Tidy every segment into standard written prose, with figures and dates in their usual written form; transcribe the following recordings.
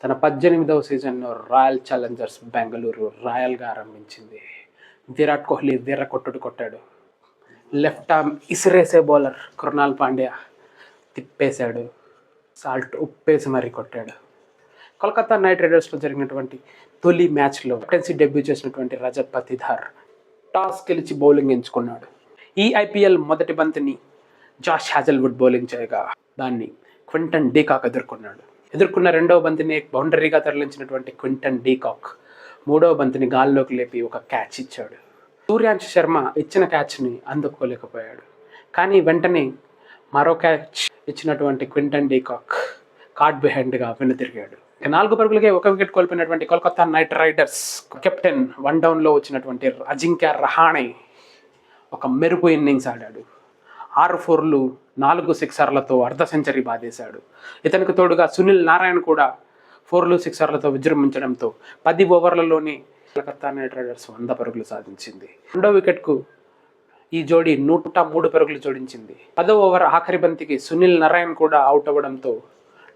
తన 18వ సీజన్‌లో royal Challengers Bengaluru రాయల్‌గా ఆరంభించింది. విరాట్ కోహ్లీ వీర కొట్టుడు కొట్టాడు. లెఫ్ట్ ఆర్మ్ ఇసిరేసే బౌలర్ కృణాల్ పాండ్యా తిప్పేశాడు. సాల్ట్ ఉప్పేసి మరీ కొట్టాడు. కోల్కతా నైట్ రైడర్స్లో జరిగినటువంటి తొలి మ్యాచ్లో కెప్టెన్సీ డెబ్యూ చేసినటువంటి రజత్ పతిదార్ టాస్ గెలిచి బౌలింగ్ ఎంచుకున్నాడు. ఈ ఐపీఎల్ మొదటి బంతిని జాష్ హ్యాజల్వుడ్ బౌలింగ్ చేయగా దాన్ని క్వింటన్ డీకాక్ ఎదుర్కొన్న రెండవ బంతిని బౌండరీగా తరలించినటువంటి క్వింటన్ డీకాక్ మూడవ బంతిని గాల్లోకి లేపి ఒక క్యాచ్ ఇచ్చాడు. సూర్యాంశ్ శర్మ ఇచ్చిన క్యాచ్ని అందుకోలేకపోయాడు. కానీ వెంటనే మరో క్యాచ్ ఇచ్చినటువంటి క్వింటన్ డీకాక్ కార్డ్ బిహైండ్గా వెనుతిరిగాడు. 4 పరుగులకే 1 వికెట్ కోల్పోయినటువంటి కోల్కతా నైట్ రైడర్స్ కెప్టెన్ 1 డౌన్లో వచ్చినటువంటి అజింక్య రహానే ఒక మెరుపు ఇన్నింగ్స్ ఆడాడు. 6 ఫోర్లు 4 సిక్సర్లతో అర్ధ సెంచరీ బాధేశాడు. ఇతనికి తోడుగా సునీల్ నారాయణ్ కూడా 4 సిక్సర్లతో విజృంభించడంతో 10 ఓవర్లలోనే కోల్కతా నైట్ రైడర్స్ 100 పరుగులు సాధించింది. రెండో వికెట్కు ఈ జోడీ 103 పరుగులు జోడించింది. 10వ ఓవర్ ఆఖరి బంతికి సునీల్ నారాయణ్ కూడా అవుట్ అవ్వడంతో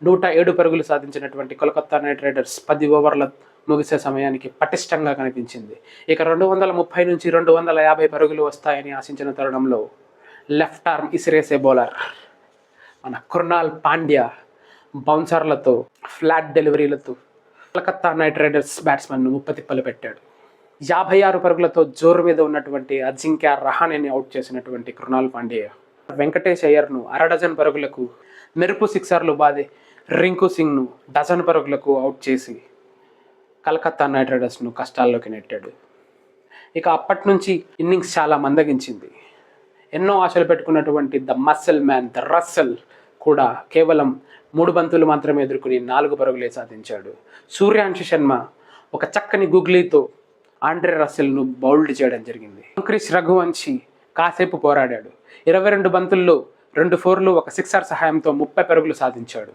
107 పరుగులు సాధించినటువంటి కోల్కతా నైట్ రైడర్స్ 10 ఓవర్ల ముగిసే సమయానికి పటిష్టంగా కనిపించింది. ఇక 230 నుంచి 250 పరుగులు వస్తాయని ఆశించిన తరుణంలో లెఫ్ట్ ఆర్మ్ ఇసిరేసే బౌలర్ మన కృణాల్ పాండ్యా బౌన్సర్లతో ఫ్లాట్ డెలివరీలతో కోల్కతా నైట్ రైడర్స్ బ్యాట్స్మెన్ను ముప్పతిప్పలు పెట్టాడు. 56 పరుగులతో జోరు మీద ఉన్నటువంటి అజింక్య రహానేని అవుట్ చేసినటువంటి కృణాల్ పాండ్యా వెంకటేష్ అయ్యర్ను 1/2 డజన్ పరుగులకు మెరుపు సిక్సర్లు బాదే రింకు సింగ్ను డజన్ పరుగులకు అవుట్ చేసి కలకత్తా నైట్ రైడర్స్ను కష్టాల్లోకి నెట్టాడు. ఇక అప్పటి నుంచి ఇన్నింగ్స్ చాలా మందగించింది. ఎన్నో ఆశలు పెట్టుకున్నటువంటి the mussel man the Russell కూడా కేవలం 3 బంతులు మాత్రమే ఎదుర్కొని 4 పరుగులే సాధించాడు. సూర్యాంశ్ శర్మ ఒక చక్కని గుగ్లీతో ఆండ్రే రస్సెల్ను బౌల్డ్ చేయడం జరిగింది. క్రిస్ రఘువంశీ కాసేపు పోరాడాడు. 22 బంతుల్లో 2 ఫోర్లు 1 సిక్సర్ సహాయంతో 30 పరుగులు సాధించాడు.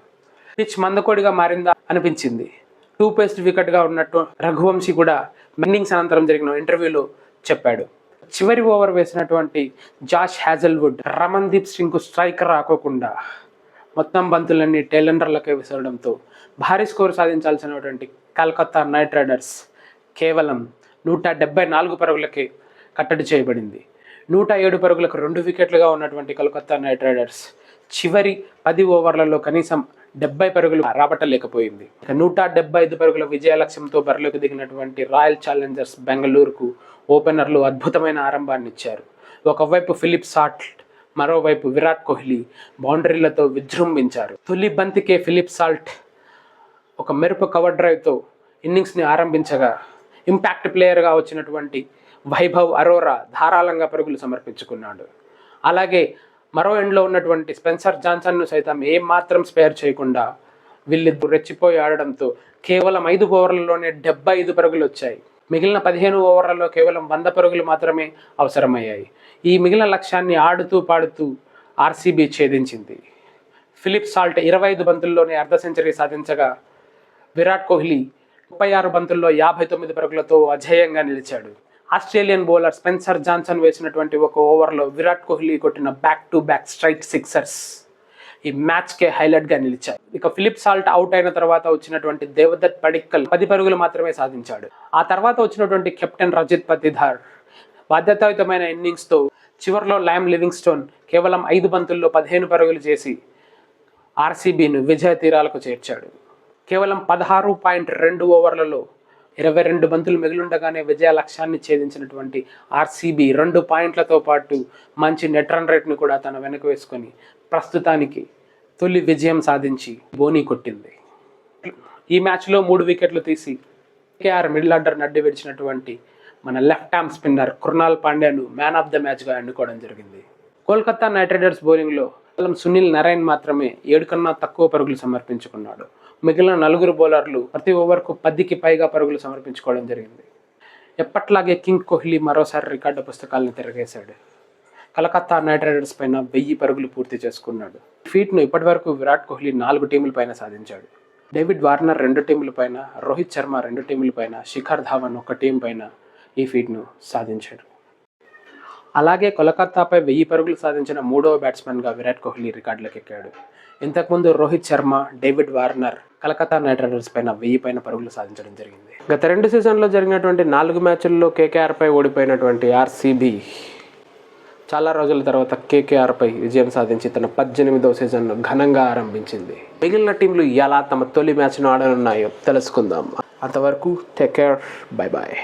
పిచ్ మందకోడిగా మారిందా అనిపించింది. 2 పేస్ట్ వికెట్గా ఉన్నట్టు రఘువంశీ కూడా ఇన్నింగ్స్ అనంతరం జరిగిన ఇంటర్వ్యూలో చెప్పాడు. చివరి ఓవర్ వేసినటువంటి జాష్ హ్యాజల్వుడ్ రమన్దీప్ సింగ్కు స్ట్రైకర్ రాకోకుండా మొత్తం బంతులన్నీ టైలెండర్లకే విసరడంతో భారీ స్కోర్ సాధించాల్సినటువంటి కలకత్తా నైట్ రైడర్స్ కేవలం 174 పరుగులకే కట్టడి చేయబడింది. 107 పరుగులకు 2 వికెట్లుగా ఉన్నటువంటి కోల్కతా నైట్ రైడర్స్ చివరి 10 ఓవర్లలో కనీసం 70 పరుగులు రాబట్టలేకపోయింది. 175 పరుగుల విజయ లక్ష్యంతో బరిలోకి దిగినటువంటి రాయల్ ఛాలెంజర్స్ బెంగళూరుకు ఓపెనర్లు అద్భుతమైన ఆరంభాన్ని ఇచ్చారు. ఒకవైపు ఫిలిప్ సాల్ట్, మరోవైపు విరాట్ కోహ్లీ బౌండరీలతో విజృంభించారు. తొలి బంతికే ఫిలిప్ సాల్ట్ ఒక మెరుపు కవర్ డ్రైవ్తో ఇన్నింగ్స్ని ఆరంభించగా ఇంపాక్ట్ ప్లేయర్గా వచ్చినటువంటి వైభవ్ అరోరా ధారాళంగా పరుగులు సమర్పించుకున్నాడు. అలాగే మరో ఎండ్లో ఉన్నటువంటి స్పెన్సర్ జాన్సన్ను సైతం ఏమాత్రం స్పేర్ చేయకుండా వీళ్ళిద్దరు రెచ్చిపోయి ఆడడంతో కేవలం 5 ఓవర్లలోనే 75 పరుగులు వచ్చాయి. మిగిలిన 15 ఓవర్లలో కేవలం 100 పరుగులు మాత్రమే అవసరమయ్యాయి. ఈ మిగిలిన లక్ష్యాన్ని ఆడుతూ పాడుతూ ఆర్సీబీ ఛేదించింది. ఫిలిప్ సాల్ట్ 25 బంతుల్లోనే అర్ధ సెంచరీ సాధించగా విరాట్ కోహ్లీ 36 బంతుల్లో 59 పరుగులతో అజేయంగా నిలిచాడు. ఆస్ట్రేలియన్ బౌలర్ స్పెన్సర్ జాన్సన్ వేసినటువంటి 1 ఓవర్లో విరాట్ కోహ్లీ కొట్టిన back to back straight sixers ఈ మ్యాచ్కే హైలైట్గా నిలిచాయి. ఇక ఫిలిప్ సాల్ట్ అవుట్ అయిన తర్వాత వచ్చినటువంటి దేవదత్ పడిక్కల్ 10 పరుగులు మాత్రమే సాధించాడు. ఆ తర్వాత వచ్చినటువంటి కెప్టెన్ రజత్ పతిదార్ బాధ్యతాయుతమైన ఇన్నింగ్స్తో చివరిలో ల్యామ్ లివింగ్స్టోన్ కేవలం 5 బంతుల్లో 15 పరుగులు చేసి ఆర్సీబీను విజయ తీరాలకు చేర్చాడు. కేవలం 16.2 ఓవర్లలో 22 బంతులు మిగిలిండగానే విజయ లక్ష్యాన్ని ఛేదించినటువంటి ఆర్సీబీ 2 పాయింట్లతో పాటు మంచి నెట్ రన్ రేట్ను కూడా తన వెనక వేసుకొని ప్రస్తుతానికి తొలి విజయం సాధించి బోనీ కొట్టింది. ఈ మ్యాచ్లో 3 వికెట్లు తీసి కేఆర్ మిడిల్ ఆర్డర్ నడ్డి విడిచినటువంటి మన లెఫ్ట్ ఆర్మ్ స్పిన్నర్ కృణాల్ పాండ్యాను మ్యాన్ ఆఫ్ ద మ్యాచ్గా ఎన్నుకోవడం జరిగింది. కోల్కతా నైట్ రైడర్స్ బౌలింగ్లో కేవలం సునీల్ నారాయణ్ మాత్రమే 7 కన్నా తక్కువ పరుగులు సమర్పించుకున్నాడు. మిగిలిన 4 బౌలర్లు ప్రతి ఓవర్కు 10కి పైగా పరుగులు సమర్పించుకోవడం జరిగింది. ఎప్పట్లాగే కింగ్ కోహ్లీ మరోసారి రికార్డు పుస్తకాలను తిరగేశాడు. కలకత్తా నైట్ రైడర్స్ పైన 1000 పరుగులు పూర్తి చేసుకున్నాడు. ఫీట్ను ఇప్పటివరకు విరాట్ కోహ్లీ 4 టీముల పైన సాధించాడు. డేవిడ్ వార్నర్ 2 టీముల పైన, రోహిత్ శర్మ 2 టీముల పైన, శిఖర్ ధావన్ 1 టీం పైన ఈ ఫీట్ను సాధించాడు. అలాగే కోల్కతాపై 1000 పరుగులు సాధించిన 3వ బ్యాట్స్మెన్గా విరాట్ కోహ్లీ రికార్డులకు ఎక్కాడు. ఇంతకుముందు Rohit Sharma, David Warner Calcutta night riders పైన 1000 పైన పరుగులు సాధించడం జరిగింది. గత 2 సీజన్లో జరిగినటువంటి 4 మ్యాచ్ల్లో కేకేఆర్పై ఓడిపోయినటువంటి ఆర్సీబీ చాలా రోజుల తర్వాత కేకేఆర్పై విజయం సాధించి తన 18వ సీజన్ను ఘనంగా ఆరంభించింది. మిగిలిన టీంలు ఎలా తమ తొలి మ్యాచ్ను ఆడనున్నాయో తెలుసుకుందాం. అంతవరకు టేక్ కేర్, బై బాయ్.